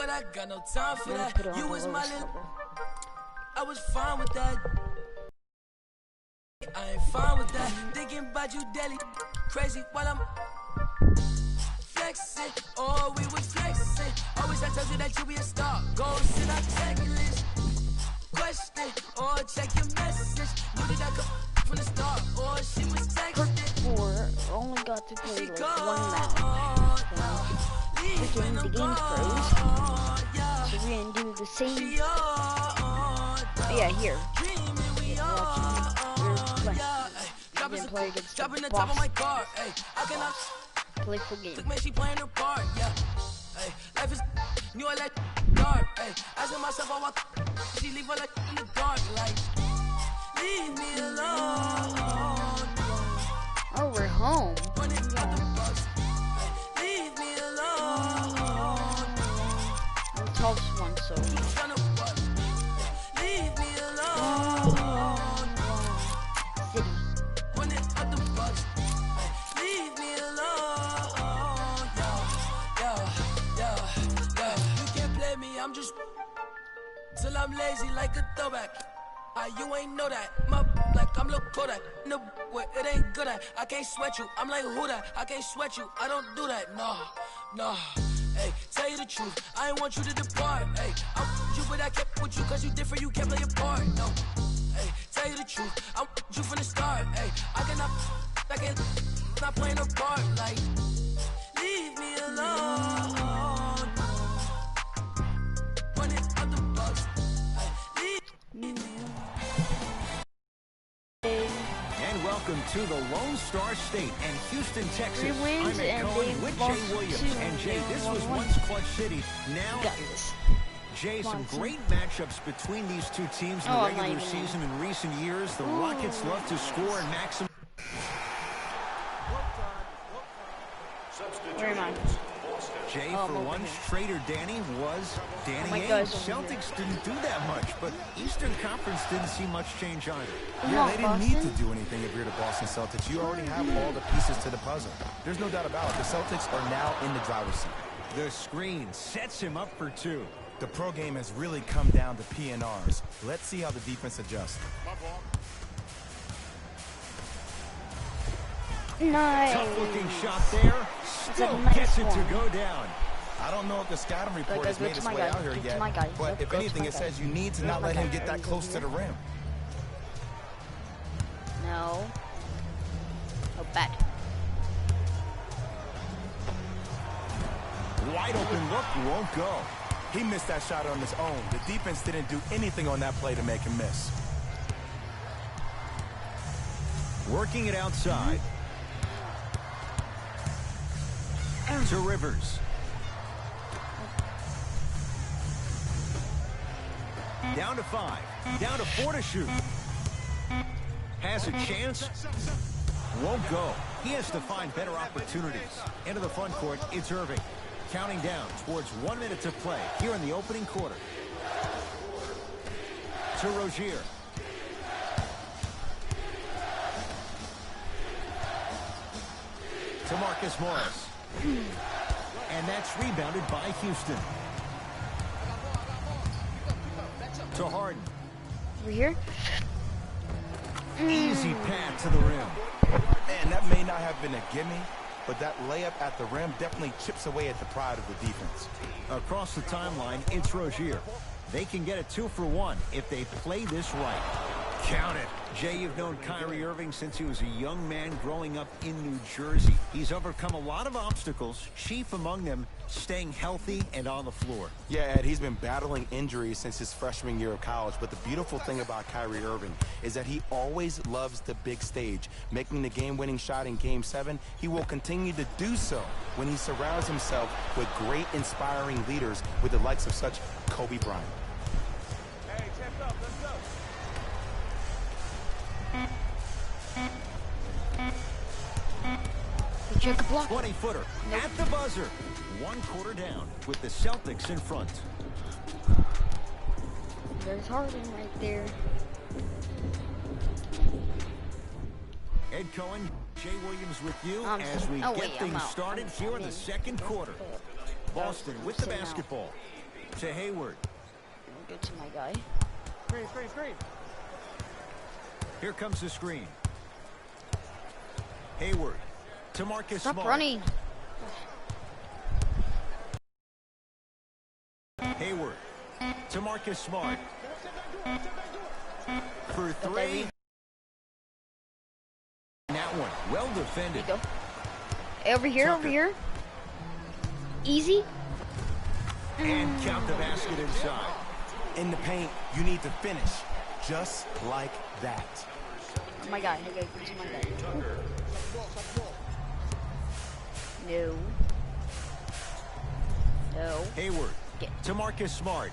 but I got no time for that. You was my little, I was fine with that. I ain't fine with that. Thinking about you daily, crazy while I'm flexing. Oh, we was flexing. Always I told you that you be a star. Goals in our checklist. Question or check your message. Knew that I could from the start. Or she was texting. Four only got to play like one match. Freaking the game froze. So we're gonna do the same. Yeah, here. We're gonna play against the boss. Play full game. She playing her part, yeah. Hey, life is new, I like dark. Hey, asking myself, I walk. She leave her like in the dark, like leave me alone. Oh, we're home. Leave me alone. I'm the tallest one, so. Leave me alone. City. Leave me alone. You can't play me, I'm just till I'm lazy like a throwback. You ain't know that. My like I'm Lil Kodak. No, what it ain't good at. I can't sweat you. I'm like who that? I can't sweat you. I don't do that. No. Hey, tell you the truth. I ain't want you to depart. Hey, I'm you, but I kept with you cause you different. You can't play your part. No. Hey, tell you the truth. I'm you from the start. Hey, I can't not playing a part. Like, leave me alone. Run it out the box. And welcome to the Lone Star State and Houston, Texas. I'm Ed Cohen with Jay Williams. And Jay, this was once Clutch City. Now it's Jay, some great matchups between these two teams in the regular season in recent years. The Rockets love to score and maximize. Where am I? Jay, for once, Trader Danny was Danny Ainge. Celtics didn't do that much, but Eastern Conference didn't see much change either. Yeah, they didn't need to do anything if you're the Boston Celtics. You already have all the pieces to the puzzle. There's no doubt about it. The Celtics are now in the driver's seat. The screen sets him up for two. The pro game has really come down to PNRs. Let's see how the defense adjusts. Nice. Tough-looking shot there. Still gets it to go down. I don't know if the scouting report has made its way out here yet, but if anything, it says you need to not let him get that close to the rim. No. Oh, bad. Wide open look, won't go. He missed that shot on his own. The defense didn't do anything on that play to make him miss. Working it outside. To Rivers. Down to 5. Down to 4 to shoot. Has a chance. Won't go. He has to find better opportunities. Into the front court, it's Irving. Counting down towards 1 minute to play here in the opening quarter. To Rozier. To Marcus Morris. And that's rebounded by Houston. To Harden. Over here. Easy pass to the rim. And that may not have been a gimme, but that layup at the rim definitely chips away at the pride of the defense. Across the timeline, it's Rozier. They can get a 2 for 1 if they play this right. Count it. Jay, you've known Kyrie Irving since he was a young man growing up in New Jersey. He's overcome a lot of obstacles, chief among them staying healthy and on the floor. Yeah, Ed, he's been battling injuries since his freshman year of college, but the beautiful thing about Kyrie Irving is that he always loves the big stage. Making the game-winning shot in Game 7, he will continue to do so when he surrounds himself with great, inspiring leaders with the likes of such Kobe Bryant. Hey, tap up, let's go. Check a block. 20-footer at the buzzer. 1 quarter down with the Celtics in front. There's Harden right there. Ed Cohen, Jay Williams with you as we get things started here in the second quarter. Boston with the basketball. To Hayward. Go to my guy. Screen. Here comes the screen. Hayward. To Marcus Stop Smart. running. Hayward. To Marcus Smart. For three. That one. Well defended. There you go. Over here, over here. Easy. And count the basket inside. In the paint, you need to finish just like that. Oh my God. Okay, go to my guy. No. No. Hayward. Get. To Marcus Smart.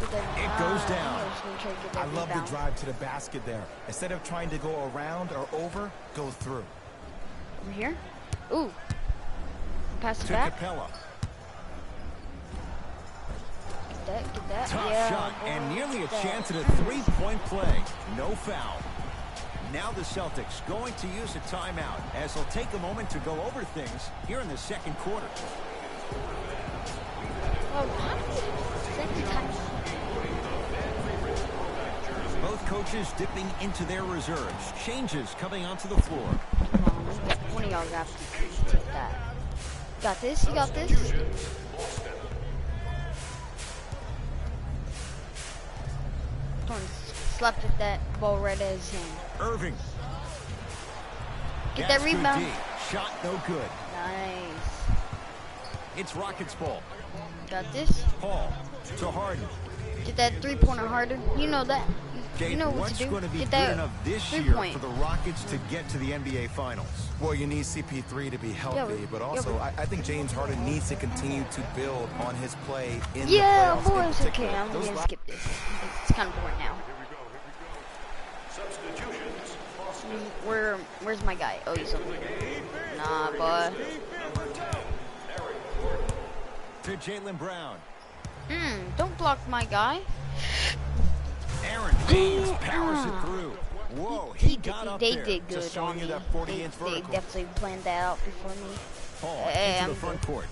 It goes down. I love the drive to the basket there. Instead of trying to go around or over, go through. Over here. Ooh. Pass it To back. Capella. Get that. Tough Yeah, shot boy, and nearly a get that. chance at a three-point play. No foul. Now the Celtics going to use a timeout as they'll take a moment to go over things here in the second quarter. Second time. Both coaches dipping into their reserves. Changes coming onto the floor. One of y'all got to take that. Got this? You got this? Come on, slapped at that ball right at his hand. Irving. Get That's that rebound. good D. Shot no good. Nice. It's Rockets ball. Got this? Paul to Harden. Get that three-pointer harder. You know that. You Dave, know what what's to do. going to be Get good that enough this year three-point. for the Rockets to get to the NBA Finals? Well, you need CP3 to be healthy, but also I think James Harden needs to continue to build on his play in the Yeah, playoffs in boys. particular. Okay, I'm Those gonna skip this. It's kind of boring now. Where's my guy? Oh, he's over here. Nah, boy. To Jaylen Brown. Don't block my guy. Aaron Baines powers it through. Whoa, he got up They there. did good Just showing on you me. that 40-inch They vertical. definitely planned that out before me. Paul Hey, into I'm the front good. court.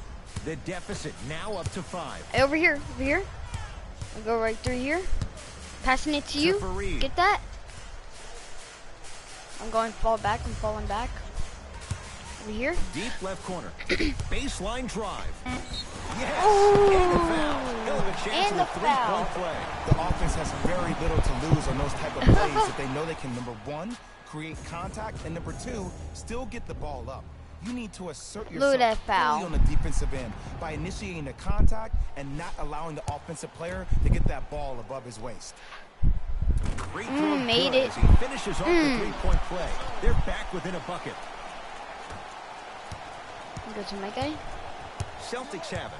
The deficit now up to 5. Hey, over here. I'll go right through here. Passing it to you. Fareed. Get that. I'm going fall back. I'm falling back. Over here. Deep left corner. Baseline drive. Yes. Ooh. And the foul. He'll have a chance And at the a three-point foul. play. The offense has very little to lose on those type of plays if they know they can, number one, create contact, and number two, still get the ball up. You need to assert yourself Look at that foul. fully on the defensive end by initiating the contact and not allowing the offensive player to get that ball above his waist. Free throw made good it. as he finishes off the three-point play. They're back within a bucket. Go to my guy. Celtics have it.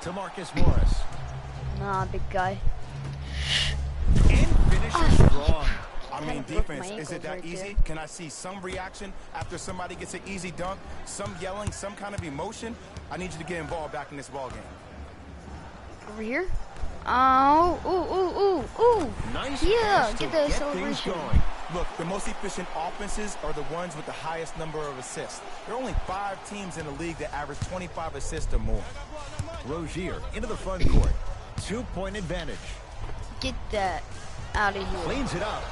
To Marcus Morris. Nah, big guy. And finishes strong. I mean, Kinda broke my defense, is it ankles that right easy? there. Can I see some reaction after somebody gets an easy dunk, some yelling, some kind of emotion? I need you to get involved back in this ball game. Over here. Oh, ooh. Nice Yeah, pass to get that things celebration. going. Look, the most efficient offenses are the ones with the highest number of assists. There are only 5 teams in the league that average 25 assists or more. Rozier into the front court. 2-point advantage. Get that out of here. Cleans it up.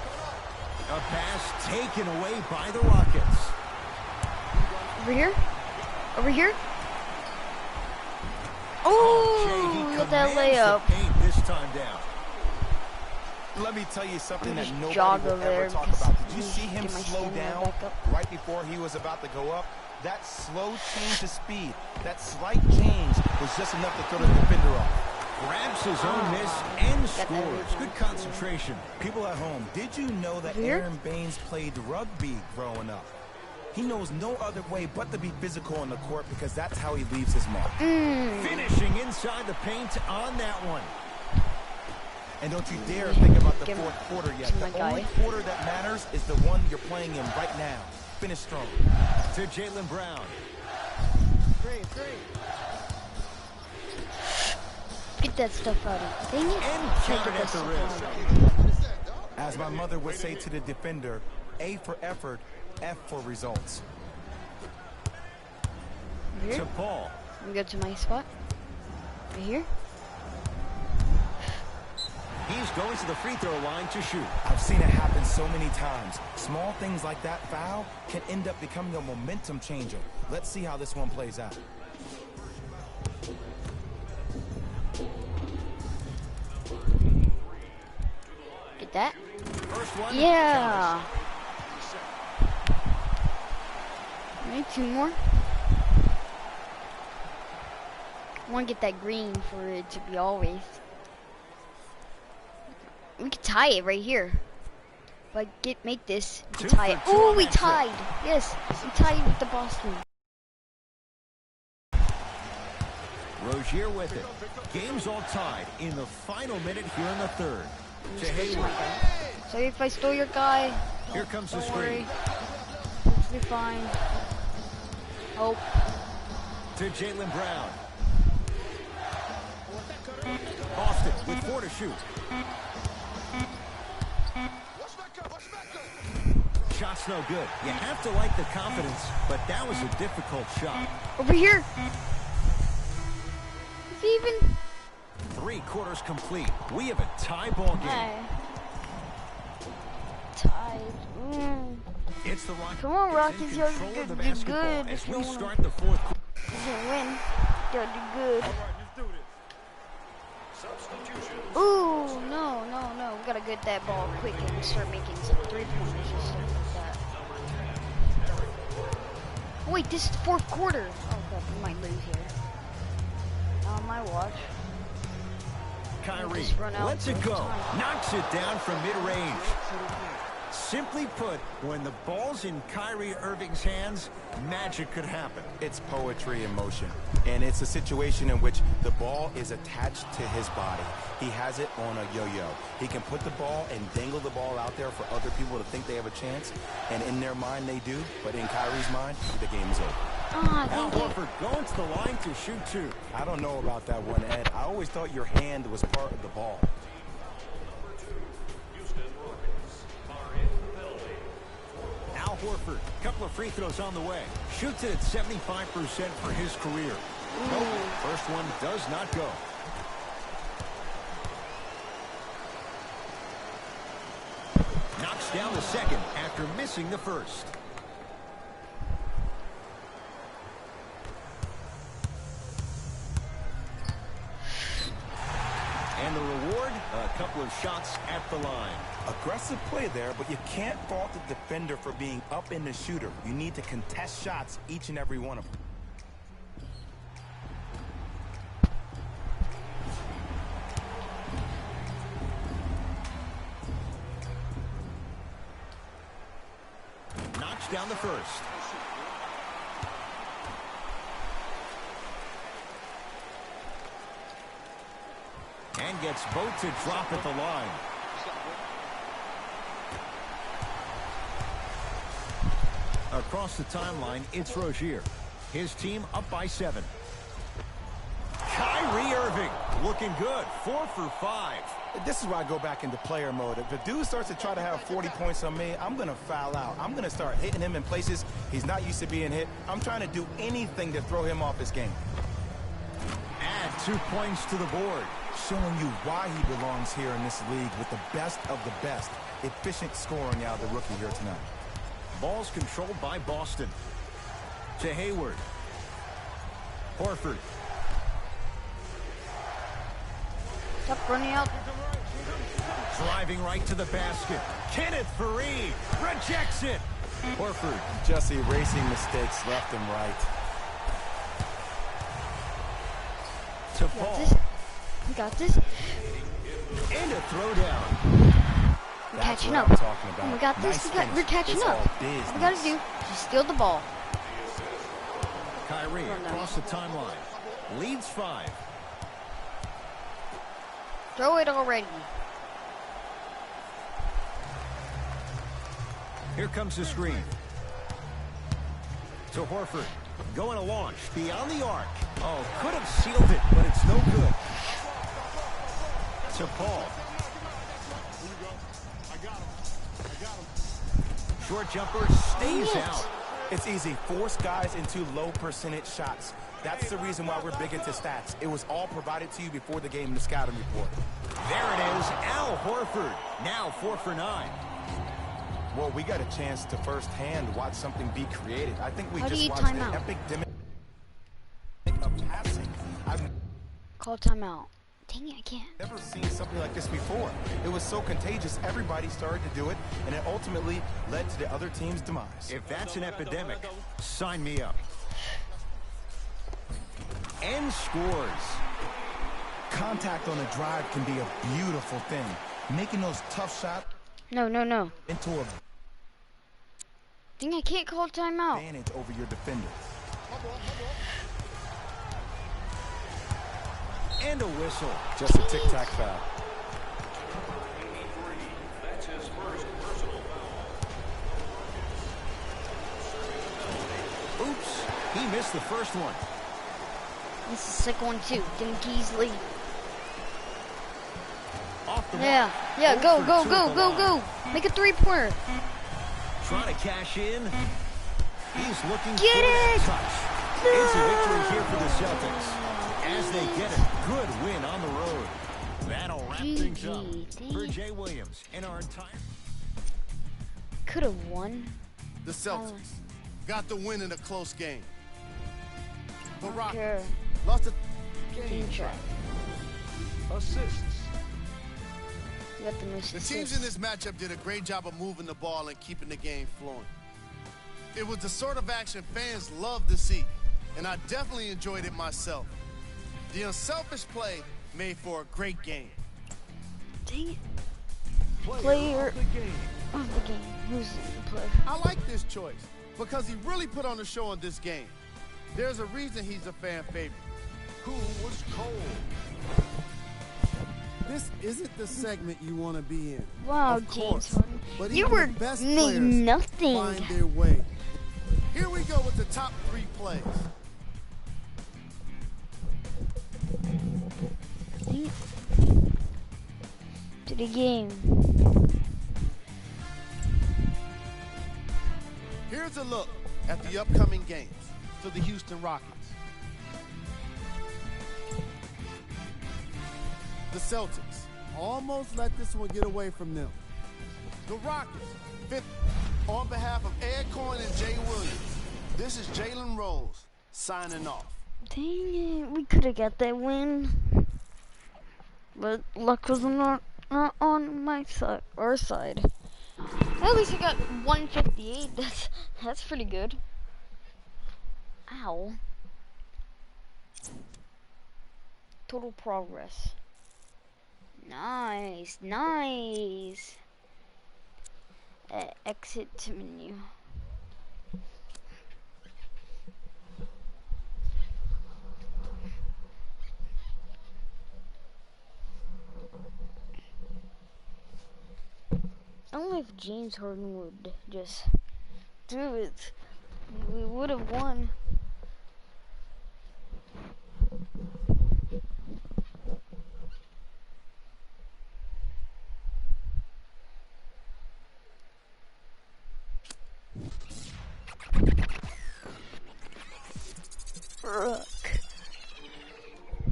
A pass taken away by the Rockets. Over here. Jay, Oh, he get that commands layup. the paint this time down. Let me tell you something that just nobody jog will over ever there talk because about. Did you I see need to him get my slow stamina down back up. right before he was about to go up? That slow change of speed, that slight change was just enough to throw the defender off. Grabs his own miss and that scores. rebound. Good concentration. People at home, did you know that Here? Aaron Baines played rugby growing up? He knows no other way but to be physical on the court because that's how he leaves his mark. Finishing inside the paint on that one. And don't you dare think about the Give fourth quarter yet. to my The only guy. quarter that matters is the one you're playing in right now. Finish strong. To Jaylen Brown. Get that stuff out of here. Dang it. And Can't countered get at that the stuff rim. out of here. As my mother would say to the defender, A for effort, F for results. here. To Paul. Let me go to my spot. Right here. He's going to the free throw line to shoot. I've seen it happen so many times. Small things like that foul can end up becoming a momentum changer. Let's see how this one plays out. Get that? First one. Yeah. Maybe 2 more. I want to get that green for it to be always. We could tie it right here. If I make this, we can tie it. Oh, we tied. Yes, we tied with the Boston. Rozier with it. Game's all tied in the final minute here in the third. To Hayward. Sorry if I stole your guy. Here comes the Don't screen. worry. It's be fine. Hope. To Jaylen Brown. Boston with 4 to shoot. Shot's no good. You have to like the confidence, but that was a difficult shot. Over here. Is he even? 3 quarters complete. We have a tie ball game. Hey. Tied. It's the Rockets. Come on, Rockets. in Y'all control of the do basketball good. as If you we wanna start the fourth quarter. win, y'all do good. All right, let's do this. Substitution. Ooh, no. We gotta get that ball quick and start making some 3-pointers and stuff like that. Oh, wait, this is the 4th quarter. Oh, God, we might lose here. On my watch. Kyrie Just run out lets it first go. time. Knocks it down from mid-range. Simply put, when the ball's in Kyrie Irving's hands, magic could happen. It's poetry in motion, and it's a situation in which the ball is attached to his body. He has it on a yo-yo. He can put the ball and dangle the ball out there for other people to think they have a chance, and in their mind they do, but in Kyrie's mind, the game is over. Ah, Al dang it. Horford going to the line to shoot 2. I don't know about that one, Ed. I always thought your hand was part of the ball. Al Horford, couple of free throws on the way. Shoots it at 75% for his career. Nope, first one does not go. Knocks down the second after missing the first. And the reward, a couple of shots at the line. Aggressive play there, but you can't fault the defender for being up in the shooter. You need to contest shots, each and every one of them. Knocks down the first. And gets both to drop at the line. Across the timeline, it's Rozier. His team up by 7. Kyrie Irving looking good. 4 for 5. This is where I go back into player mode. If the dude starts to try to have 40 points on me, I'm going to foul out. I'm going to start hitting him in places he's not used to being hit. I'm trying to do anything to throw him off his game. Add 2 points to the board. Showing you why he belongs here in this league with the best of the best. Efficient scoring out of the rookie here tonight. Ball's controlled by Boston. To Hayward. Horford. Stop running out. Driving right to the basket. Kenneth Faried rejects it. Horford. Just erasing mistakes left and right. To Paul. We got this. And a throwdown. We're That's catching what up. I'm talking about. Oh, we got this. Nice We're catching It's up. all business. All we gotta do is steal the ball. Kyrie across the timeline. Leads 5. Throw it already. Here comes the screen. To Horford. Going to launch. Beyond the arc. Oh, could have sealed it, but it's no good. To Paul. Short jumper stays out. It's easy. Force guys into low percentage shots. That's the reason why we're big into stats. It was all provided to you before the game in the scouting report. There it is, Al Horford. Now 4 for 9. Well, we got a chance to firsthand watch something be created. I think we How do just you watched time an out? epic of passing. I've Call timeout. Dang it, I can't. never seen something like this before. It was so contagious, everybody started to do it, and it ultimately led to the other team's demise. If that's an epidemic, sign me up. And scores. Contact on a drive can be a beautiful thing. Making those tough shots No. into a Dang, I can't call timeout. advantage over your defender. And a whistle. Just a tic-tac foul. That's his first personal foul. Oops, he missed the first one. This is the second one too. Think easily. Off the Yeah, mark. go, 0 go, for 2 go, at the go, line. go. Make a 3-pointer. Trying to cash in. He's looking Get for it! that touch. It's a victory here for the Celtics. As they get a good win on the road. That'll wrap things up GG, for dang. Jay Williams and our entire... Could have won. The Celtics got the win in a close game. The Don't Rockets care. lost the Team chat. Assists. You got the most The teams assists. in this matchup did a great job of moving the ball and keeping the game flowing. It was the sort of action fans love to see, and I definitely enjoyed it myself. The unselfish play made for a great game. Dang it. Player Player of the game. of the game. Who's the player? I like this choice because he really put on a show in this game. There's a reason he's a fan favorite. Who was cold? This isn't the segment you want to be in. Wow, Of James course, Harden. but You even were the best made players nothing. find their way. Here we go with the top 3 plays. Dang it. To the game. Here's a look at the upcoming games for the Houston Rockets. The Celtics almost let this one get away from them. The Rockets, fifth on behalf of Ed Coyne and Jay Williams. This is Jalen Rose signing off. Dang it, we could have got that win. But luck was not on my side, our side. At least I got 158. That's pretty good. Ow. Total progress. Nice, nice. Exit to menu. I don't know if James Harden would just do it. We would have won.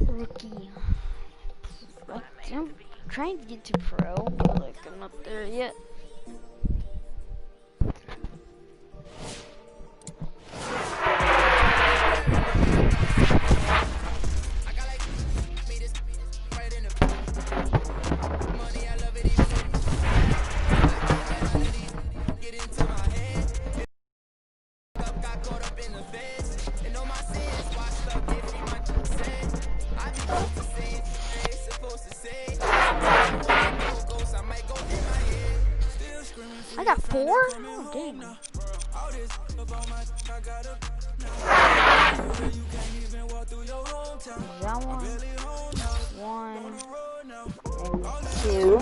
Rookie. I'm trying to get to pro, but like I'm not there yet. I got 4? Oh, dang. That one. 1 and 2.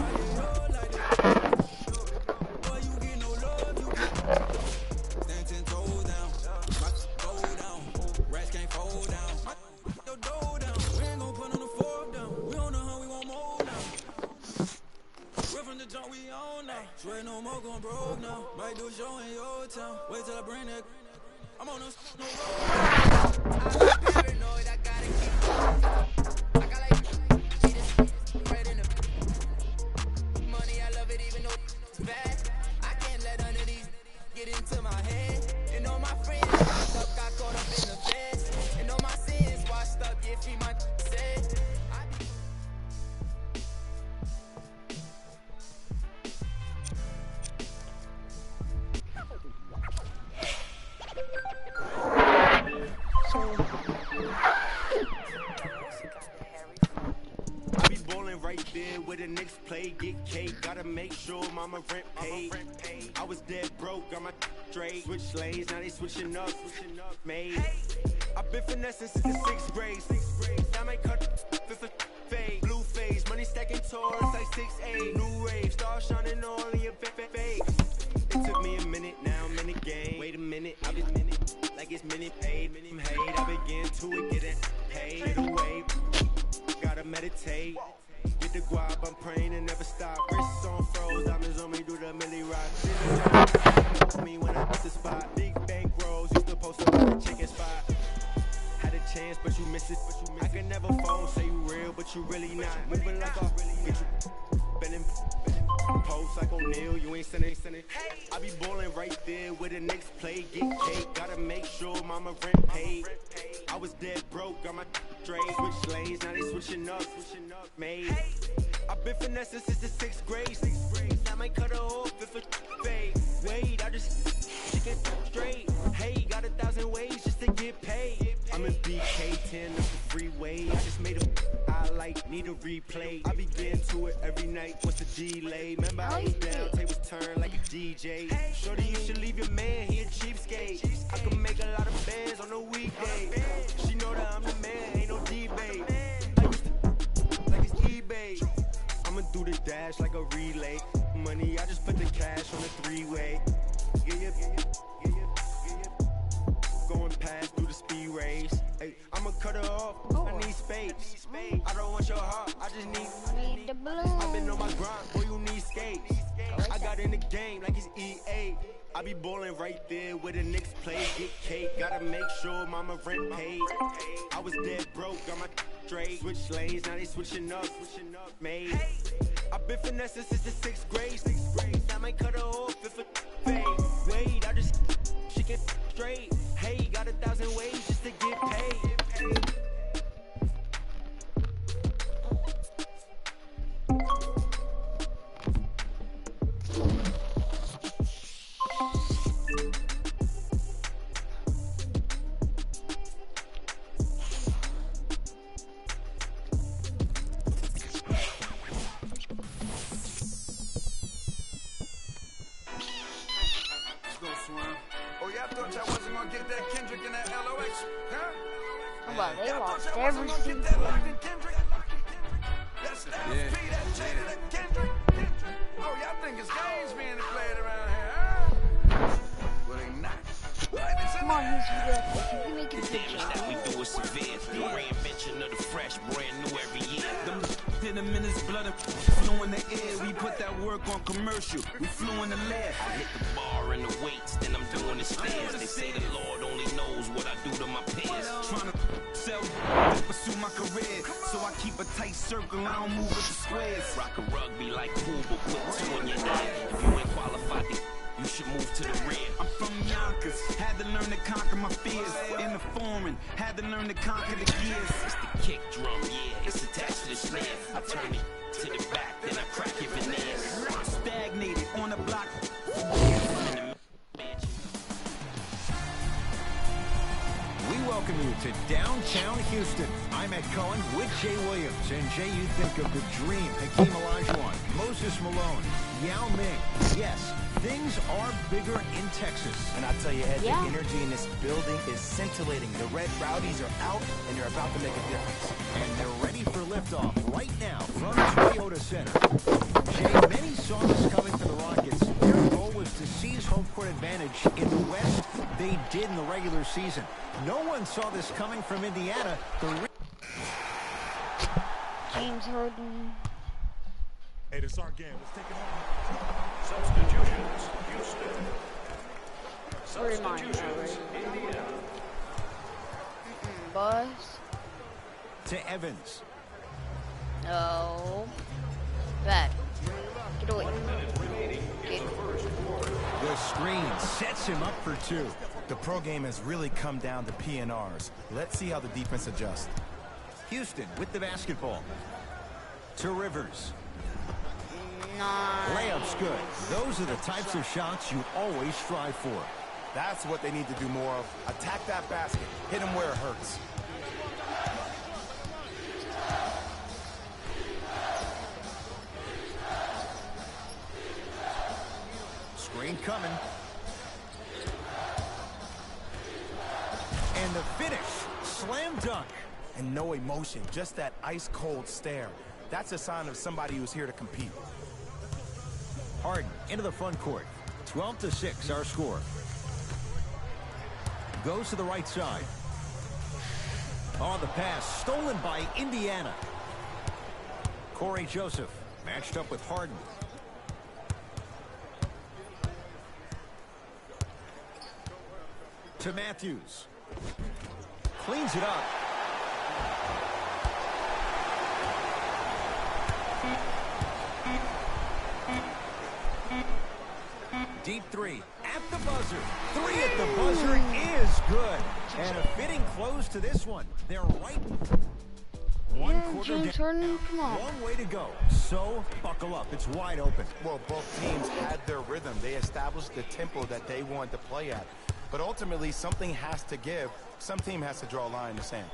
Swear no more gon' broke now. Might do a show in your town. Wait till I bring that. I'm on this no road. I'm paranoid, I gotta keep. I got like see this right in the money. I love it even though it's bad. I can't let none of these get into my head. And all my friends locked up, got caught up in the feds. And all my sins washed up, yeah, free my said. I be ballin' right there where the Knicks play, get cake, gotta make sure mama rent paid. I was dead broke, got my straight, switch lanes, now they switching up, made. I been finessing since the 6th grade, I might cut fifth fade, blue phase, money stacking tours like 6'8", new rave, star shining all in your fade. It took me a minute, now I'm in the game. Wait a minute, I been like it's minute paid, hate. I begin to it, getting paid. Get away, gotta meditate. Get the guap, I'm praying and never stop. Wrists on froze, diamonds on me, do the milli rock. Me when I hit the spot, big bank rolls, used to post up at the chicken spot. Had a chance, but you miss it. I can never phone, say you real, but you really not. Moving like a get you bending. Post like O'Neal, you ain't sending. I be ballin' right there where the Knicks play, get cake, gotta make sure mama rent paid. I was dead broke, got my straight, switch lanes, now they switching up, made. I been finessing since the 6th grade, I might cut her off if it fade. Wait, I just chicken straight. Hey, got 1,000 ways just to get paid. I'm in BK10 up the freeway. I just made a highlight, need a replay. I be getting to it every night. What's the delay? Remember I was down, tables turn like a DJ. Shorty, you should leave your man, he a cheapskate. I can make a lot of bands on a weekday. She know that I'm the man, ain't no debate. I used to like it's eBay. I'ma do the dash like a relay. Money, I just put the cash on the three-way. Yeah. Going past through the speed race. Hey, I'ma cut her off. I need space. I don't want your heart. I just need the blue. I've been on my grind. Boy, you need skates. I got in the game like it's EA. I be ballin' right there where the Knicks play, get cake. Gotta make sure mama rent paid. I was dead broke, got my straight. Switch lanes, now they switching up, made. I been finessing since the 6th grade. I might cut her off if it fade. Wait, I just chicken straight. Hey, got 1,000 ways just to get paid. Get that Kendrick and that LOX, huh? Well, they lost Y'all every thought y'all wasn't gonna get that Locked Kendrick? That's that P, that Jada, that Kendrick. Oh, y'all think it's games being played around here, huh? Well, they not. Come on, who's good? You can make it The damage that we do is severe. The reinvention of the fresh, brand new every year. Them in the minutes, blood and flew in the air. We put that work on commercial. We flew in the lab. I hit the bar and the weights, then I'm doing the stairs. They say the Lord only knows what I do to my peers. Trying to sell, pursue my career. So I keep a tight circle, I don't move with the squares. Rock a rugby like pool, but put two in your head. If you ain't qualified, you should move to the rear. I'm from Yonkers, had to learn to conquer my fears. In the foreign, had to learn to conquer the gears. It's the kick drum, yeah, it's attached to the snare. I turn it to the back, then I crack your veneers. Stagnated on the block. We welcome you to downtown Houston. I'm Ed Cohen with Jay Williams. And Jay, you think of the dream. Hakeem Olajuwon, Moses Malone, Yao Ming. Yes, things are bigger in Texas. And I tell you, Ed, the energy in this building is scintillating. The Red Rowdies are out, and they're about to make a difference. And they're ready for liftoff right now from Toyota Center. Jay, many saw this coming for the Rockets. Their goal was to seize home court advantage in the West. They did in the regular season. No one saw this coming from Indiana. James Harden. Hey, this is our game. Let's take it on. Substitutions, Houston. Substitutions, Indiana. Boys. To Evans. No. Bad. Get away. Get. The screen sets him up for two. The pro game has really come down to PNRs. Let's see how the defense adjusts. Houston with the basketball. To Rivers. Nice. Layup's good. Those are the types of shots you always strive for. That's what they need to do more of. Attack that basket. Hit them where it hurts. Screen coming. And the finish. Slam dunk. And no emotion, just that ice-cold stare. That's a sign of somebody who's here to compete. Harden into the front court. 12-6 our score. Goes to the right side. On the pass, stolen by Indiana. Corey Joseph matched up with Harden. To Matthews. Cleans it up. Deep three at the buzzer. Three at the buzzer is good. And a fitting close to this one. They're right. One quarter James Harden, come on. Long way to go. So buckle up. It's wide open. Well, both teams had their rhythm. They established the tempo that they wanted to play at. But ultimately, something has to give. Some team has to draw a line in the sand.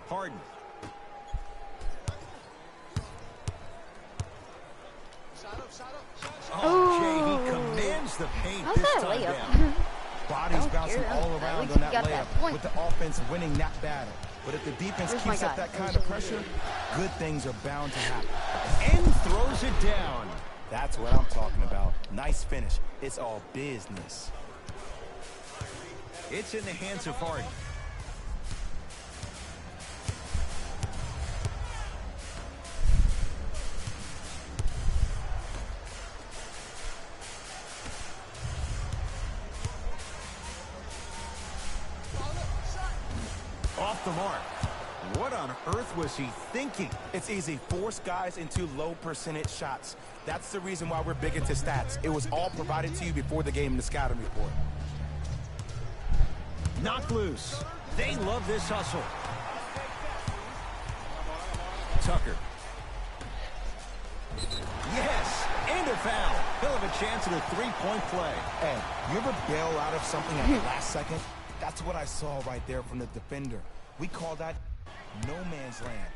Harden. Oh, Jay, he commands the paint How's this that time layup? down. Bodies bouncing all At around least on he that got that layup, point. with the offense winning that battle. But if the defense Where's my keeps up guy? that kind of pressure, good things are bound to happen. And throws it down. That's what I'm talking about. Nice finish. It's all business. It's in the hands of Harden. Off the mark. What on earth was he thinking? It's easy. Force guys into low percentage shots. That's the reason why we're big into stats. It was all provided to you before the game in the scouting report. Knocked loose. They love this hustle. Tucker. Yes, and a foul. He'll have a chance at a three-point play. Hey, you ever bail out of something at the last second? That's what I saw right there from the defender. We call that no man's land.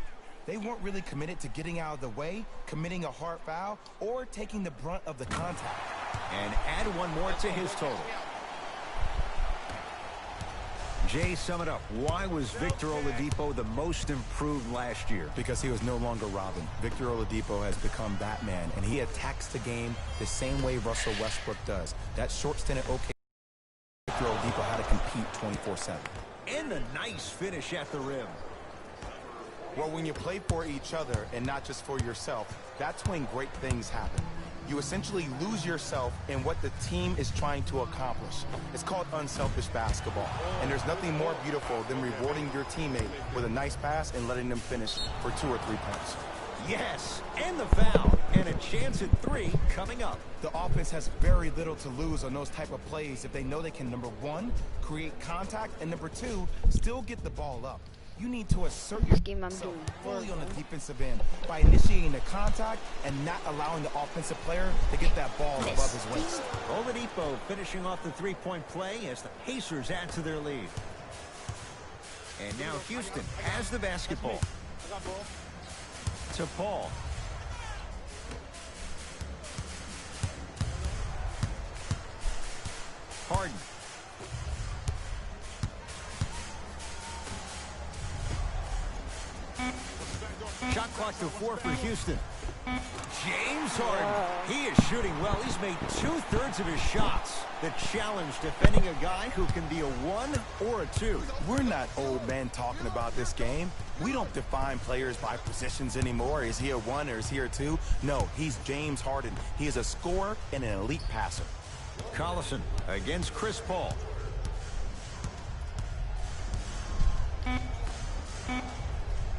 They weren't really committed to getting out of the way, committing a hard foul, or taking the brunt of the contact. And add one more to his total. Jay, sum it up. Why was Victor Oladipo the most improved last year? Because he was no longer Robin. Victor Oladipo has become Batman, and he attacks the game the same way Russell Westbrook does. That short stint at OK, Victor Oladipo had to compete 24/7. And a nice finish at the rim. Well, when you play for each other and not just for yourself, that's when great things happen. You essentially lose yourself in what the team is trying to accomplish. It's called unselfish basketball. And there's nothing more beautiful than rewarding your teammate with a nice pass and letting them finish for 2 or 3 points. Yes, and the foul. And a chance at 3 coming up. The offense has very little to lose on those type of plays if they know they can, number 1, create contact, and number 2, still get the ball up. You need to assert yourself fully on the defensive end by initiating the contact and not allowing the offensive player to get that ball above his waist. Oladipo finishing off the three-point play as the Pacers add to their lead. And now Houston has the basketball. To Paul. Harden. Shot clock to 4 for Houston. James Harden. He is shooting well. He's made 2/3 of his shots. The challenge defending a guy who can be a 1 or a 2. We're not old men talking about this game. We don't define players by positions anymore. Is he a 1 or is he a 2? No, he's James Harden. He is a scorer and an elite passer. Collison against Chris Paul.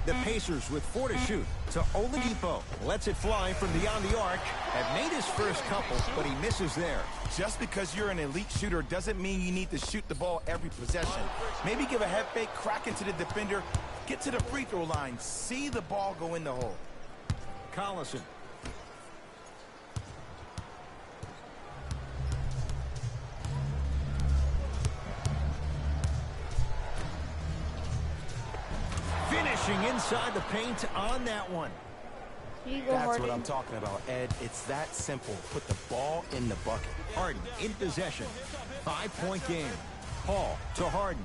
The Pacers with 4 to shoot. To Oladipo. Lets it fly from beyond the arc. Had made his first couple, but he misses there. Just because you're an elite shooter doesn't mean you need to shoot the ball every possession. Maybe give a head fake, crack into the defender, get to the free throw line, see the ball go in the hole. Collison. Finishing inside the paint on that one. That's what I'm talking about, Ed. It's that simple. Put the ball in the bucket. Harden in possession. 5-point game. Paul to Harden.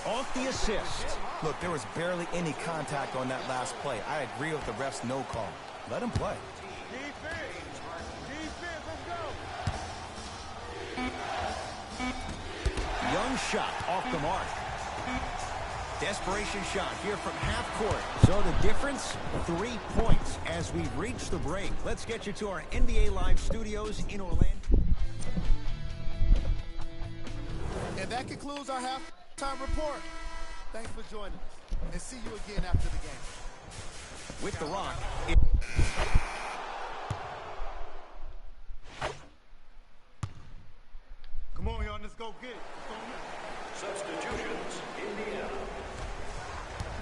Off the assist. Look, there was barely any contact on that last play. I agree with the ref's no call. Let him play. Young shot off the mark. Desperation shot here from half court. So the difference, 3 points as we reach the break. Let's get you to our NBA Live studios in Orlando. And that concludes our halftime report. Thanks for joining us, and see you again after the game. With the rock. Come on, y'all, let's go get it. Substitutions, Indiana.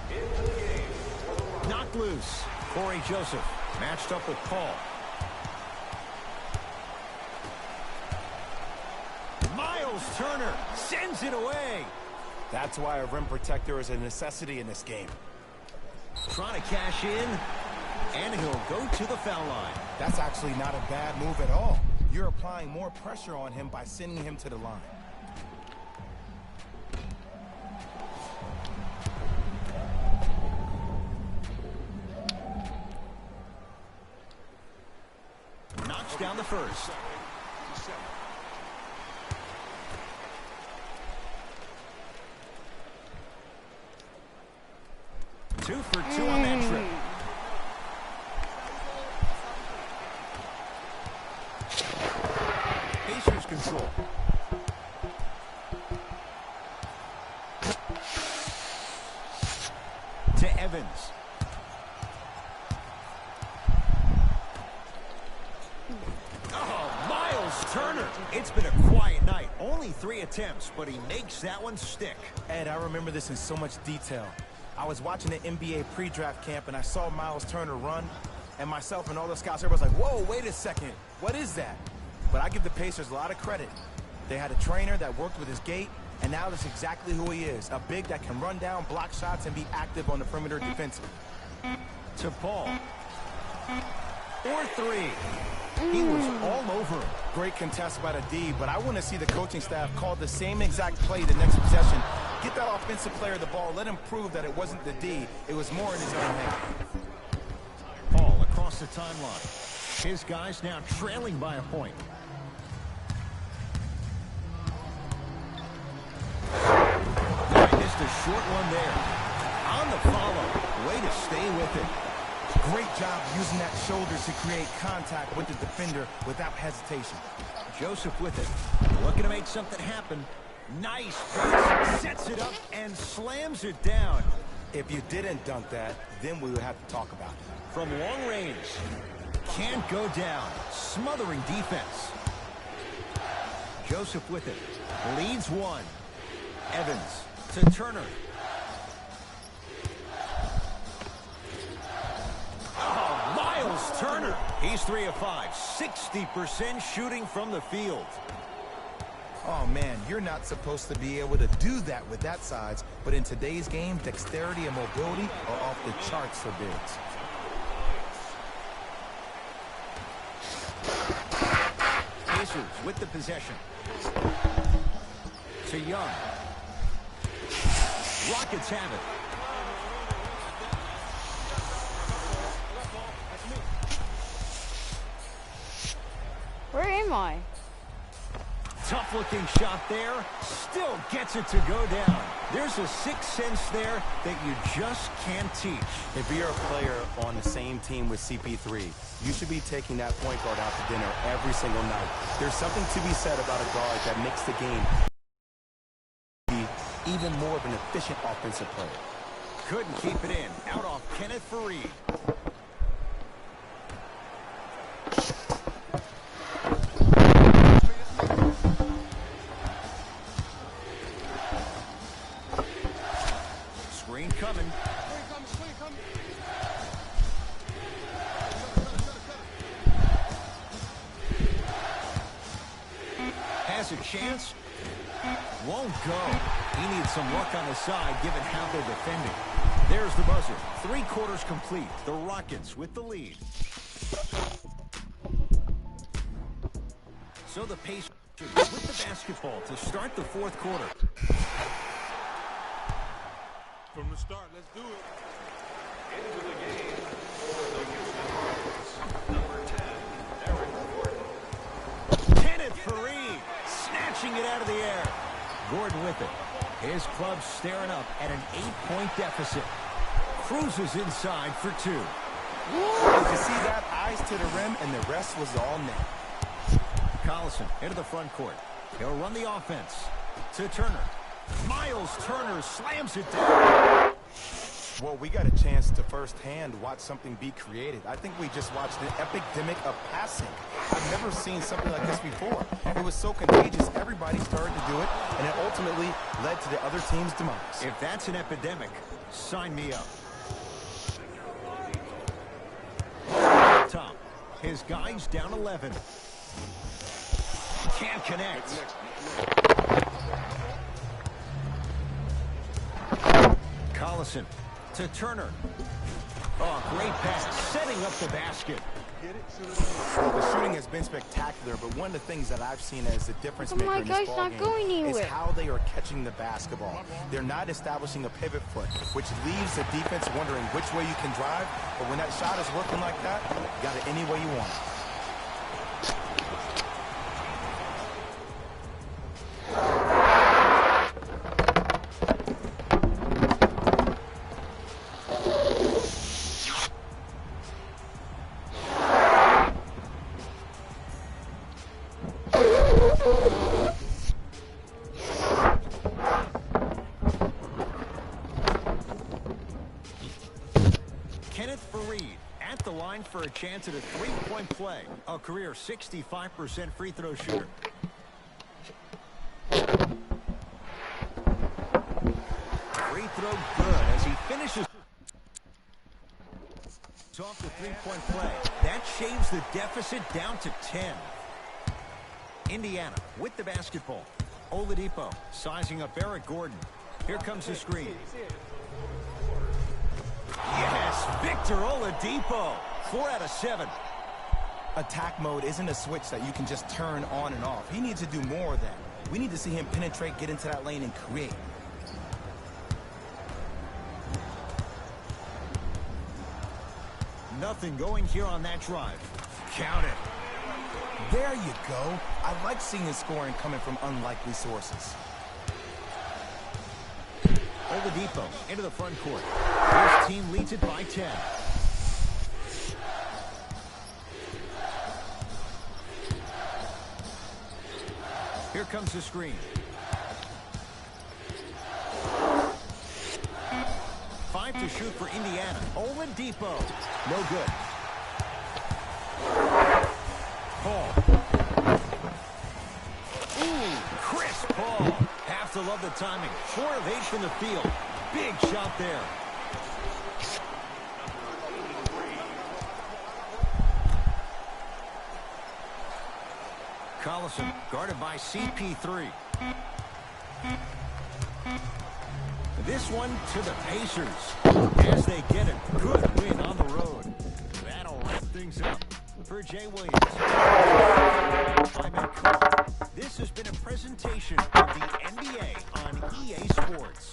Into the game. Knocked loose. Corey Joseph matched up with Paul. Miles Turner sends it away. That's why a rim protector is a necessity in this game. Trying to cash in, and he'll go to the foul line. That's actually not a bad move at all. You're applying more pressure on him by sending him to the line. Knocks down the first. Two for two on that trip. Pacers control. To Evans. Oh, Miles Turner. It's been a quiet night. Only 3 attempts, but he makes that one stick. Ed, I remember this in so much detail. I was watching the NBA pre-draft camp, and I saw Miles Turner run, and myself and all the scouts, everybody's like, whoa, wait a second. What is that? But I give the Pacers a lot of credit. They had a trainer that worked with his gait, and now that's exactly who he is. A big that can run down, block shots, and be active on the perimeter defensively. To Paul. 4-3. He was all over him. Great contest by the D, but I want to see the coaching staff call the same exact play the next possession. Get that offensive player the ball. Let him prove that it wasn't the D. It was more in his own head. Paul across the timeline. His guys now trailing by a point. He missed a short one there. On the follow. Way to stay with it. Great job using that shoulder to create contact with the defender without hesitation. Joseph with it. Looking to make something happen. Nice pass. Sets it up and slams it down. If you didn't dunk that, then we would have to talk about it. From long range. Can't go down. Smothering defense. Joseph with it. Leads 1. Evans to Turner. Oh, Miles Turner. He's 3 of 5. 60% shooting from the field. Oh, man, you're not supposed to be able to do that with that size, but in today's game, dexterity and mobility are off the charts for bigs. Pacers with the possession. To Young. Rockets have it. Where am I? Tough looking shot there. Still gets it to go down. There's a sixth sense there that you just can't teach. If you're a player on the same team with CP3, you should be taking that point guard out to dinner every single night. There's something to be said about a guard that makes the game be even more of an efficient offensive player. Couldn't keep it in. Out off Kenneth Faried. Screen coming. Has a chance. Won't go. He needs some luck on the side given how they're defending. There's the buzzer. 3 quarters complete. The Rockets with the lead. So the Pacers with the basketball to start the 4th quarter. From the start, let's do it. Into the game for the Houston Rockets, number 10, Aaron Gordon. Kenneth Faried snatching it out of the air. Gordon with it. His club staring up at an 8-point deficit. Cruises inside for 2. Did you see that? Eyes to the rim, and the rest was all net. Collison into the front court. He'll run the offense to Turner. Miles Turner slams it down. Well, we got a chance to firsthand watch something be created. I think we just watched an epidemic of passing. I've never seen something like this before. It was so contagious, everybody started to do it, and it ultimately led to the other team's demise. If that's an epidemic, sign me up. Top. His guys down 11. Can't connect. Collison to Turner. Oh, great pass, setting up the basket. Well, the shooting has been spectacular, but one of the things that I've seen as the difference maker in this ballgame is how they are catching the basketball. They're not establishing a pivot foot, which leaves the defense wondering which way you can drive, but when that shot is working like that, you got it any way you want it. For a chance at a 3-point play. A career 65% free throw shooter. Free throw good as he finishes off the 3-point play. That shaves the deficit down to 10. Indiana with the basketball. Oladipo sizing up Eric Gordon. Here comes the screen. Yes, Victor Oladipo. 4 out of 7. Attack mode isn't a switch that you can just turn on and off. He needs to do more of that. We need to see him penetrate, get into that lane, and create. Nothing going here on that drive. Count it. There you go. I like seeing his scoring coming from unlikely sources. Oladipo into the front court. His team leads it by 10. Here comes the screen. 5 to shoot for Indiana. Oladipo. No good. Paul. Ooh, Chris Paul. Have to love the timing. 4 of 8 from the field. Big shot there. Collison guarded by CP3. This one to the Pacers as they get a good win on the road. That'll wrap things up for Jay Williams. I'm Ed Cohen. This has been a presentation of the NBA on EA Sports.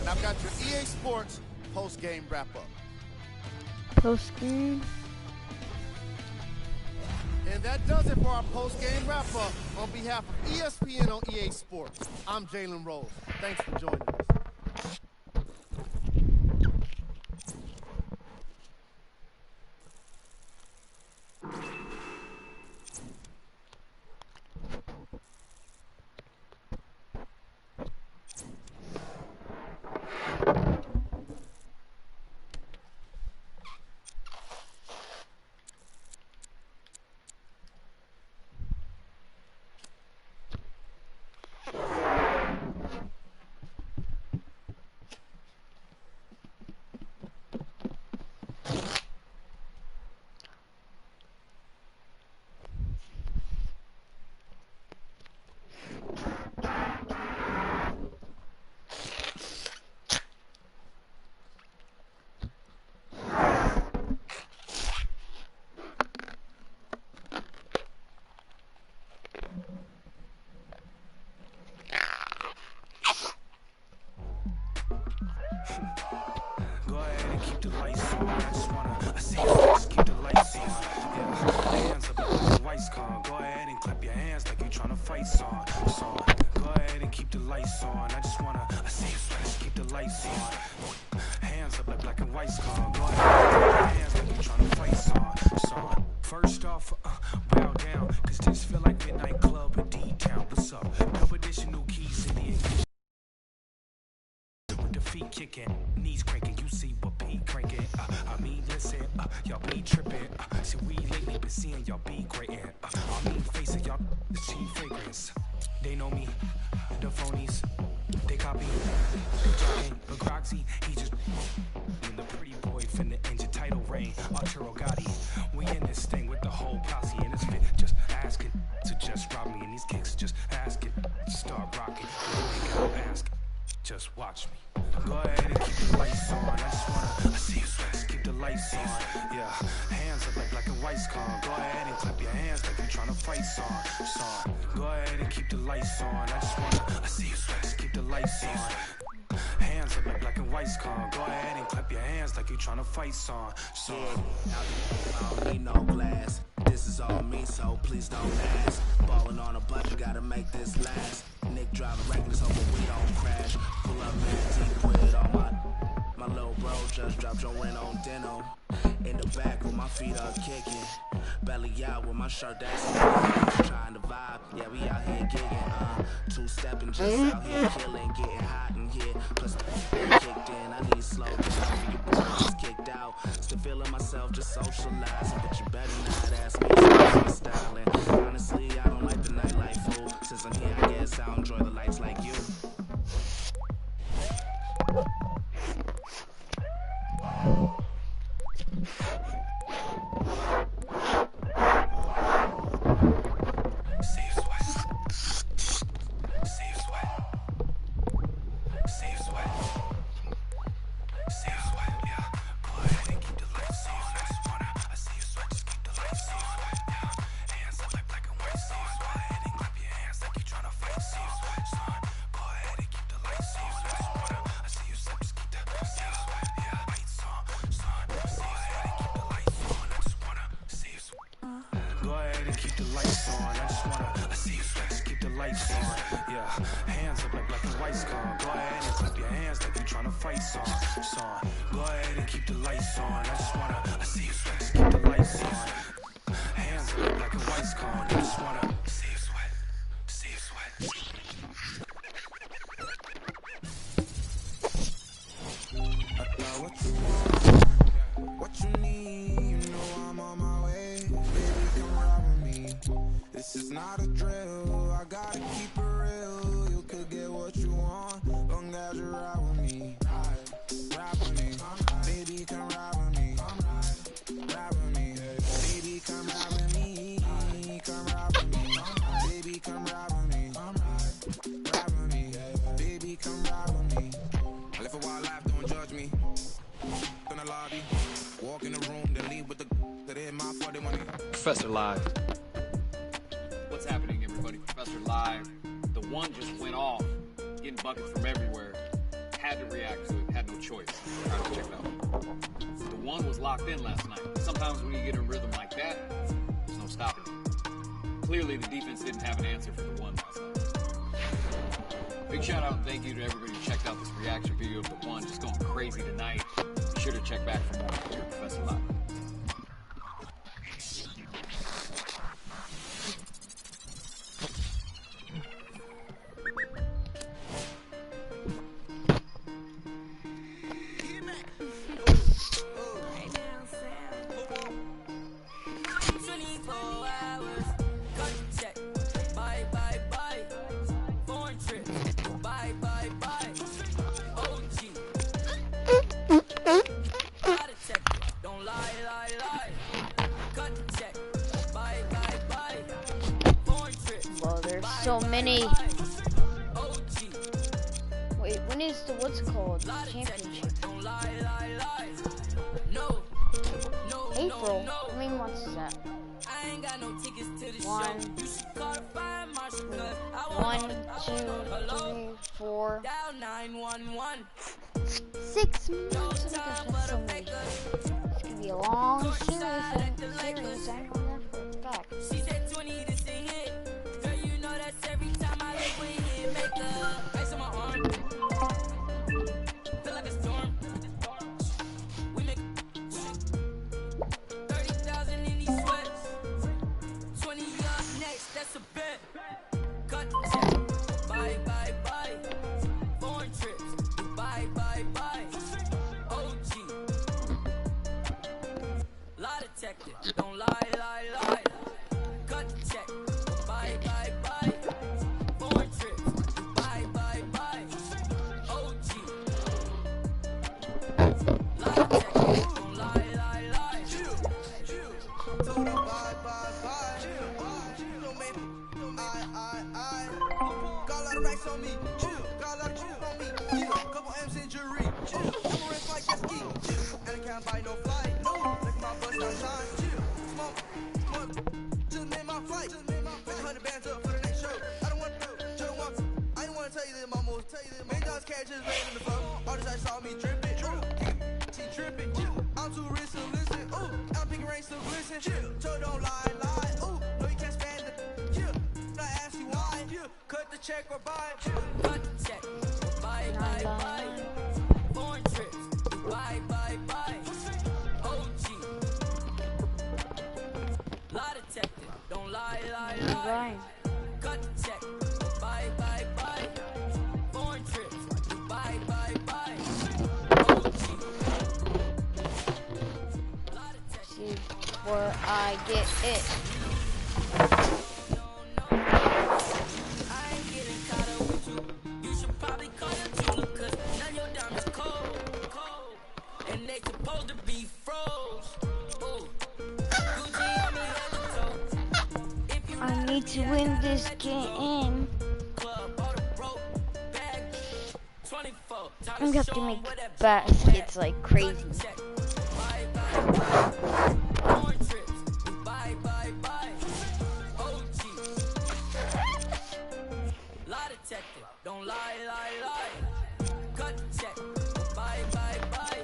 And I've got your EA Sports post-game wrap-up. Post-game. And that does it for our post-game wrap-up. On behalf of ESPN on EA Sports, I'm Jalen Rose. Thanks for joining us. Go ahead and keep the lights on. I just wanna see you just keep the lights on. Yeah, hands up like the white's gone. Go ahead and clap your hands like you tryna fight song. Go ahead and keep the lights on. I just wanna see you just keep the lights on. Hands up like black and white's gone. Go ahead and clap your hands like you tryna fight song. First off, bow down, cause this feel like Midnight Club in D-Town. What's up? Double additional keys in the English. With the feet kicking, knees cranking, you see what P cranking. I mean, listen, y'all be tripping. See, we lately been seeing y'all be grating. I mean, face it, y'all, the cheap fragrance. They know me, the phonies, they copy. Jogging, but Groxy, he just in the pretty boy finna engine title reign. Arturo Gotti, we in this thing with the whole posse, and it's fit just asking to just rob me, and these kicks just asking to start rocking. They gotta ask. Just watch me. Go ahead and keep the lights on. I just wanna see you sweat. Keep the lights on. Yeah, hands up like black and white's gone. Go ahead and clap your hands like you tryna fight song. Go ahead and keep the lights on. I just wanna see you sweat. Keep the lights on. Hands up like black and white's gone. Go ahead and clap your hands like you tryna fight song. I don't need no glass. This is all me, so please don't ask. Ballin' on a budget, gotta make this last. Nick driving reckless, hoping we don't crash. Pull up, man, put it on my little bro. Just dropped your rent on denim. In the back with my feet up kicking. Belly out with my shirt that's trying to vibe. Yeah, we out here gigging. Two-stepping, just out here killing, getting hot in here. Plus the kicked in, I need slow down. Your boy just kicked out. Still feeling myself, just socializing. But you better not ask me to styling. Honestly, I don't like the nightlife, fool. Since I'm here, I guess I'll enjoy the lights like you. Professor Live. What's happening, everybody? Professor Live. The one just went off, getting buckets from everywhere. had to react to it, had no choice. Try to check it out. The one was locked in last night. Sometimes when you get a rhythm like that, there's no stopping it. Clearly, the defense didn't have an answer for the one last night. Big shout out and thank you to everybody who checked out this reaction video of the one just going crazy tonight. Be sure to check back for more here at Professor Live. So many. Wait, when is the what's it called? Championship. April. I mean, what's that? 1, 2, 3, 4. 6 minutes. That's so many. It's gonna be a long series. I know that for a fact. She said 20 to sing it. Every time I look when you make up ice on my arm. Feel like a storm. We make 30,000 in these sweats. 20 up next, that's a bet. Cut check. Bye, bye, bye. Foreign trips. Bye, bye, bye. OG. Lie detector. Don't lie, lie, lie. Cut check. Bye, bye, bye. On me, chill, got a lot of chill on me, yeah, couple M's in jewelry, chill, couple rings like jet ski, chill, and I can't buy no flight, no, look my bus down shine, chill, smoke, just made my flight, 100 bands up for the next show, I don't want to, I don't want to tell you that, mama, $1 million cash just laid in the flow, all this I saw me dripping, she tripping, I'm too rich to listen, ooh, I'm picking rings to glisten, chill, so don't lie, ooh, no you can't stand it, I ask you why, cut the check or buy, cut the check, bye, bye, bye, foreign trips, bye, bye, bye, OG, lie detector, don't lie, lie, lie, cut the check, bye, bye, bye, foreign trips, bye, bye, bye, OG, lie detector. See where I get it. I need to win this game. I'm gonna have to make baskets like crazy. Don't lie, lie, lie. Cut check. Bye, bye, bye.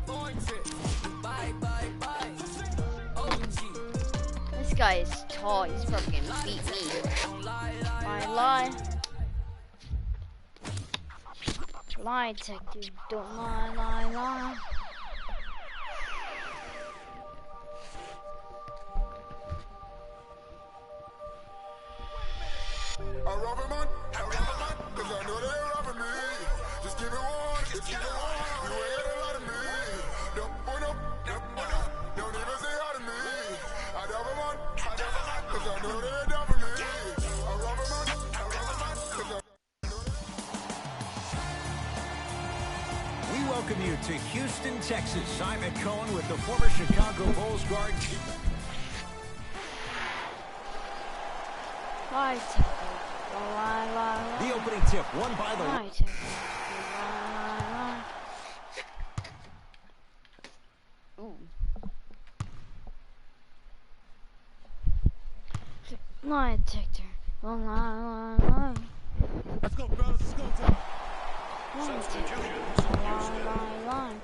Foreign trips. Bye, bye, bye. OG. This guy is tall. He's probably gonna beat me. Lie. Lie detective. Don't lie. I rob a man, cause I know they're robbing me. Just keep it warm, you ain't got a lot of me. Don't even say hi to me. I rob a man, cause I know they're down for me. I rob a man, cause I... We welcome you to Houston, Texas. Simon Cohen with the former Chicago Bulls guard. Lie detective. Lie. The opening tip, won by the... Lie detective. Ooh. Lie detector. Lie. Let's go, fellas. Let's go. Line.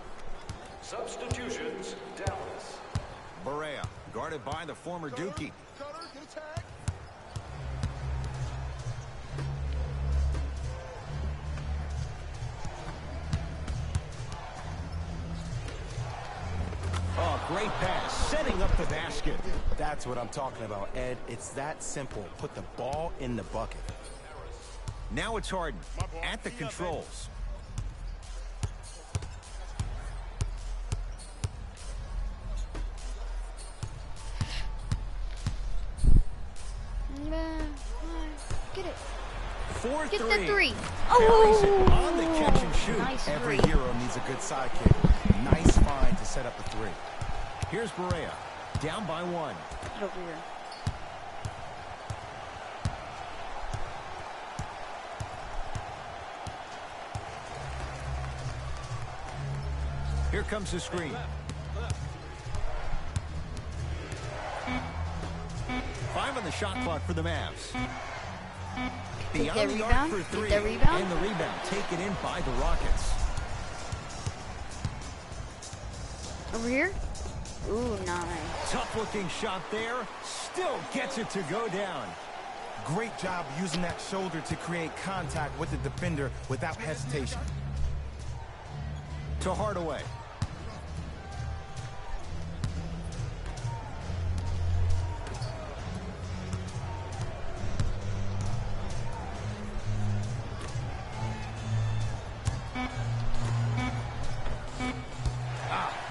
Substitutions, Dallas. Barea, guarded by the former Dookie. Oh, great pass, setting up the basket. That's what I'm talking about, Ed. It's that simple. Put the ball in the bucket. Now it's Harden at the controls. Get it. 4-3. Get the three. Oh! On the catch and shoot. Nice Every three. hero needs a good sidekick. Nice find to set up the three. Here's Barea, down by 1. Get over here. Here comes the screen. 5 on the shot clock for the Mavs. Beyond the arc for 3. The rebound? And the rebound taken in by the Rockets. Over here. Ooh, nice. Tough looking shot there. Still gets it to go down. Great job using that shoulder to create contact with the defender without hesitation. To Hardaway.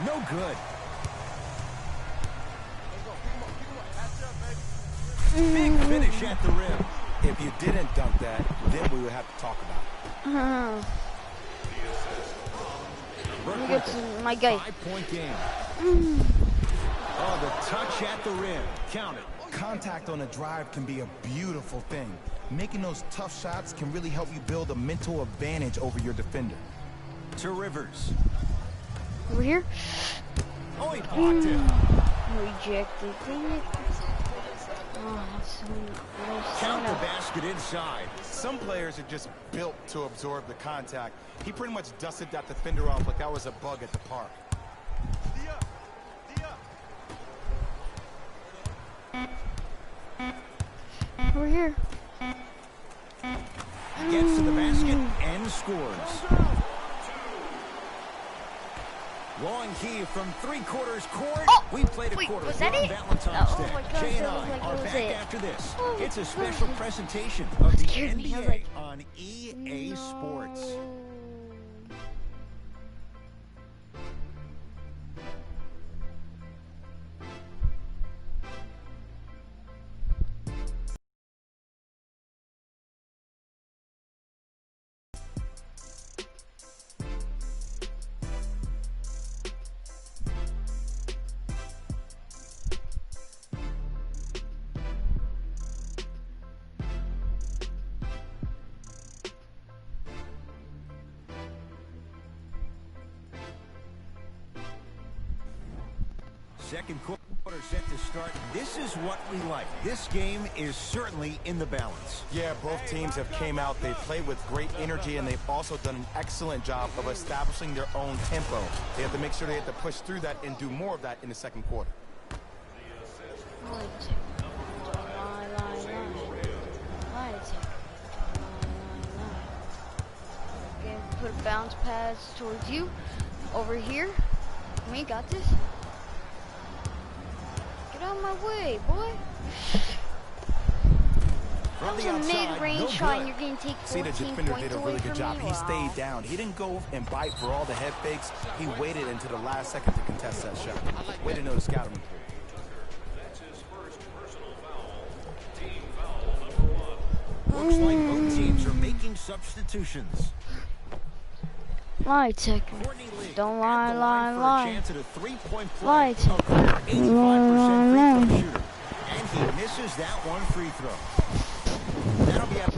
No good. Big finish at the rim. If you didn't dunk that, then we would have to talk about it. Let me get to my guy. 5-point game. Oh, the touch at the rim. Count it. Contact on a drive can be a beautiful thing. Making those tough shots can really help you build a mental advantage over your defender. To Rivers. Over here. Oh, he blocked it. Rejected. Dang it. Oh, that's so nice. Count the basket inside. Some players are just built to absorb the contact. He pretty much dusted that defender off like that was a bug at the park. Over here. Gets to the basket and scores. Long key from 3/4 court. Oh, We played a wait, quarter was on that it? Valentine's Oh Day. my gosh, Jay and that was I like are it was back it. after this. Oh, It's a gosh. special presentation of the Scared me. I was NBA like, on EA Sports. Second quarter set to start. This is what we like. This game is certainly in the balance. Yeah, both teams have came out. They've played with great energy, and they've also done an excellent job of establishing their own tempo. They have to make sure they have to push through that and do more of that in the second quarter. Okay, put a bounce pass towards you. Over here. We got this. Get out of my way, boy. That was a mid-range shot, and you're going to take 14 See, the defender points did a away really from good job. me? He Wow. stayed down. He didn't go and bite for all the head fakes. He waited until the last second to contest that shot. Way to know the scouting report. That's his first personal foul. Team foul number 1. Looks like both teams are making substitutions. Lie, check. Don't lie, lie, lie. Chance at a three-point play. Lie, check. 85% free throw shooter. And he misses that one free throw. That'll be up.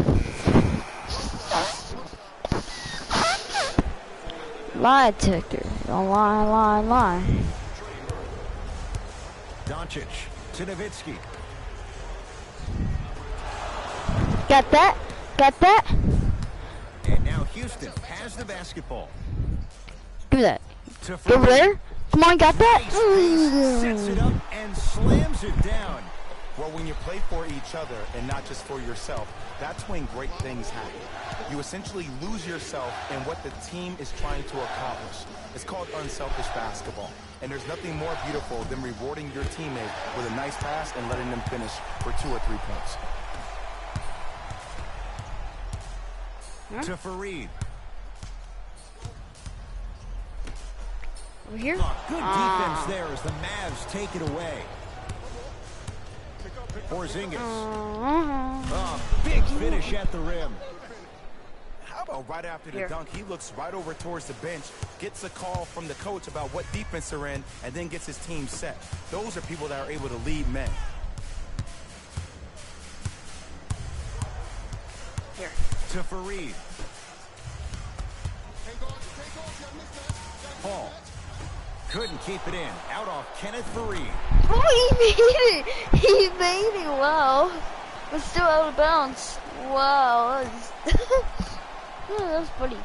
Lie detector. Don't lie, lie, lie. Doncic to Nowitzki. Got that? Got that? And now here Houston has the basketball. Do that. To Go over Fareed. there. Come on, got that? Nice pace, sets it up and slams it down. Well, when you play for each other and not just for yourself, that's when great things happen. You essentially lose yourself in what the team is trying to accomplish. It's called unselfish basketball. And there's nothing more beautiful than rewarding your teammate with a nice pass and letting them finish for 2 or 3 points. To Fareed. Over here? Oh, good defense there as the Mavs take it away. Porzingis. Oh, big finish at the rim. How about right after the Here. dunk, he looks right over towards the bench, gets a call from the coach about what defense they're in, and then gets his team set. Those are people that are able to lead men. Here. To Fareed. Paul. Couldn't keep it in. Out off Kenneth Fareed. Oh, he made it. He made it. Wow. But still out of bounds. Wow. Oh, that was funny.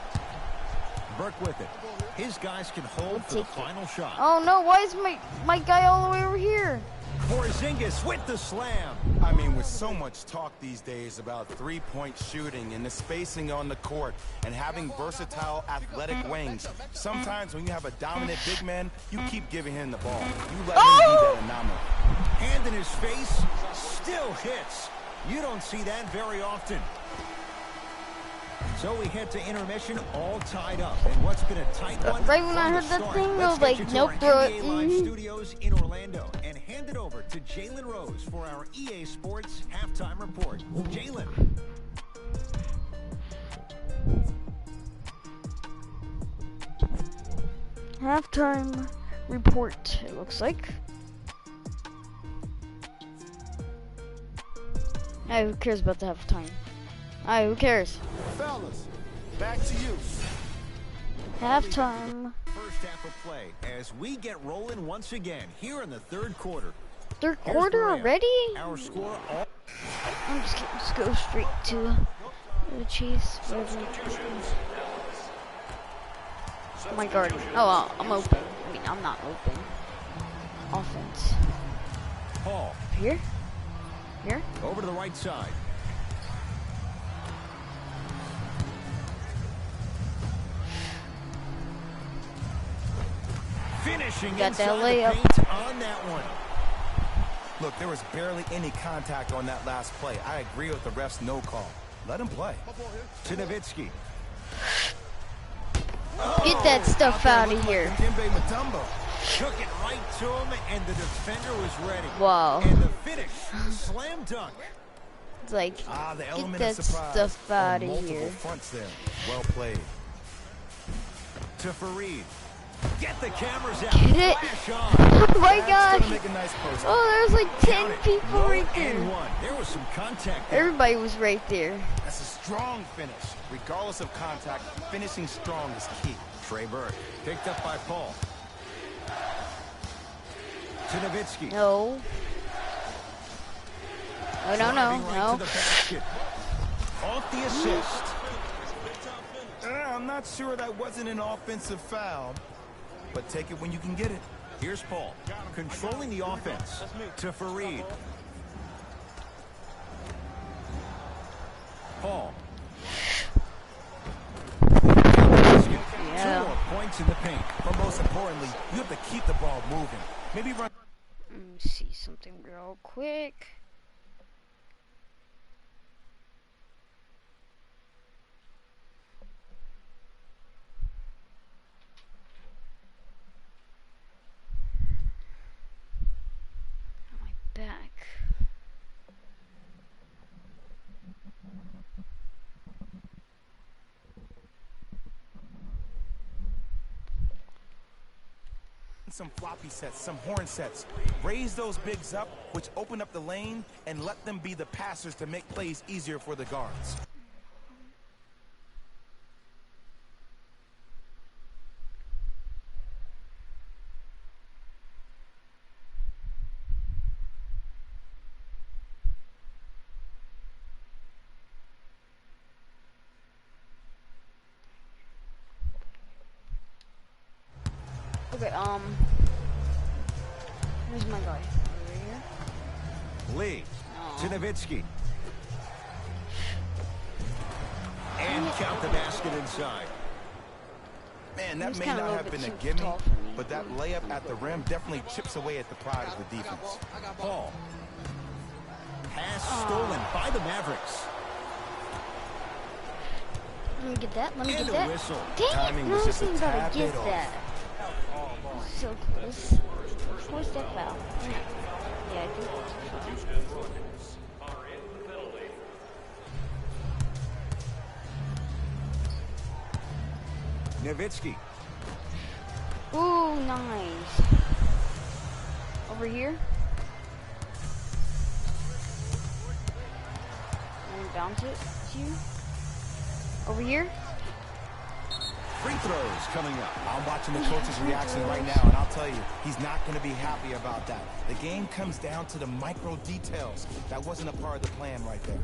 Burke with it. His guys can hold for the final shot. Oh no, why is my guy all the way over here? Porzingis with the slam. I mean, with so much talk these days about three-point shooting and the spacing on the court and having versatile athletic wings, sometimes when you have a dominant big man, you keep giving him the ball. You let him be that anomaly. Hand in his face, still hits. You don't see that very often. So we head to intermission, all tied up. And what's been a tight one? Right when I heard that thing, I was like, nope, throw it. NBA Live Studios in Orlando, and hand it over to Jalen Rose for our EA Sports halftime report. Jalen. Halftime report, it looks like. Who cares about the halftime? Who cares? Fellas, back to you. Halftime. First half of play as we get rolling once again here in the third quarter. Third Here's quarter the Rams. already? Our score all I'm just kidding. Just go straight to the chase. Oh my guard. Oh, I'm open. I mean, I'm not open. Offense. Paul. Here? Here? Over to the right side. Finishing Got that inside the layup. paint on that one. Look, there was barely any contact on that last play. I agree with the ref's no call. Let him play. To Nowitzki. Get that stuff out of here. Dikembe Mutombo. Took it right to him, and the defender was ready. Wow. And the finish, slam dunk. It's like, The get element that of surprise stuff out on of multiple here. fronts there. Well played. To Fareed. Get the cameras out. Get it. Flash on. Oh my That's gosh. gonna make a nice post. Oh, there's like 10 people No right and there. one. There was some contact there. Everybody was right there. That's a strong finish. Regardless of contact, finishing strong is key. Trey Burke picked up by Paul. To Nowitzki. No. Oh, no, no, Driving right no. to the basket. Off the assist. I'm not sure that wasn't an offensive foul, but take it when you can get it. Here's Paul, controlling the offense. To Fareed. Paul. Yeah. 2 more points in the paint. But most importantly, you have to keep the ball moving. Maybe run. Let me see something real quick. My back. Some floppy sets, some horn sets. Raise those bigs up, which open up the lane, and let them be the passers to make plays easier for the guards. Okay, where's my guy? Over here? Lee to Nowitzki. And count the basket inside. Man, that may not have been a gimme, but that layup at the rim definitely chips away at the pride of the defense. Paul. Pass stolen by the Mavericks. Let me get that. Let me And get a that. whistle. Dang Timing it! was No, just a I'm about tad to get bit off. that. So close. Where's that foul? Yeah, I think that's a foul. Houston Rockets are in the penalty. Nowitzki. Ooh, nice. Over here. And bounce it to you. Over here. Free throws coming up. I'm watching the coach's reaction right now, and I'll tell you, he's not going to be happy about that. The game comes down to the micro details. That wasn't a part of the plan right there.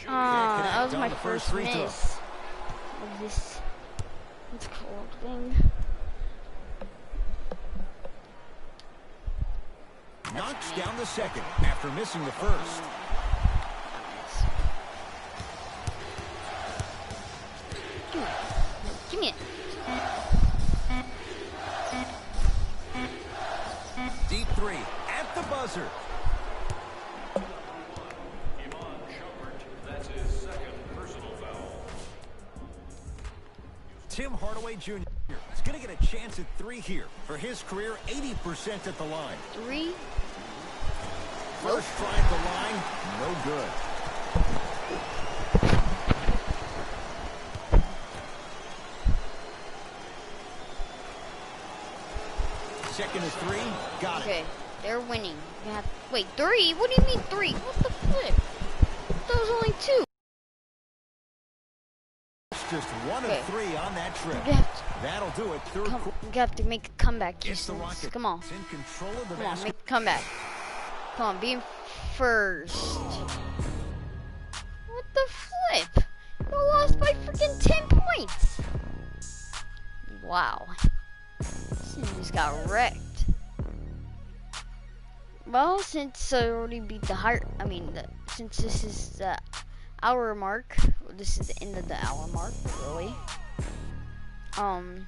That was on my the first free throw. miss of this. What's it called thing? Knocks down the second after missing the first. Give me it. Deep three at the buzzer. Iman Shumpert, that's his second personal foul. Tim Hardaway Jr. is going to get a chance at three here. For his career, 80% at the line. Three. First try at the line, no good. Second is three, got it. Okay, they're winning. You have, wait, three? What do you mean three? What the flip? That was only two. Just one of three on that trip. That'll do it. Third quarter. You have to make a comeback. It's the Houston. Rockets. Come on. In control of the Come on, basket. make a comeback. Come on, be in first. What the flip? You lost by freaking 10 points. Wow. This team just got wrecked. Well, since I already beat the since this is the hour mark, this is the end of the hour mark, really. I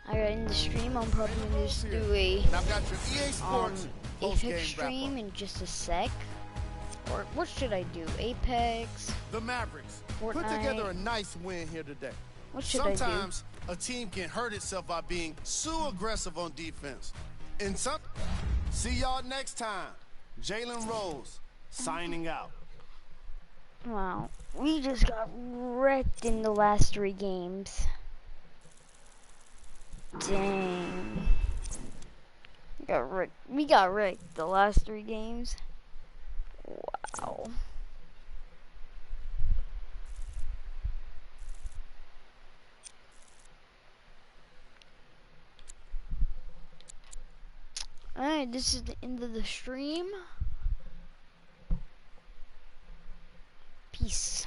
got in the stream. I'm probably gonna just do a Apex stream in just a sec. Or what should I do? Apex. The Mavericks Fortnite. put together a nice win here today. What should I do? Sometimes a team can hurt itself by being so aggressive on defense. And see y'all next time. Jalen Rose signing out. Wow, we just got wrecked in the last 3 games. Dang. We got wrecked the last 3 games. Wow. Alright, this is the end of the stream. Peace.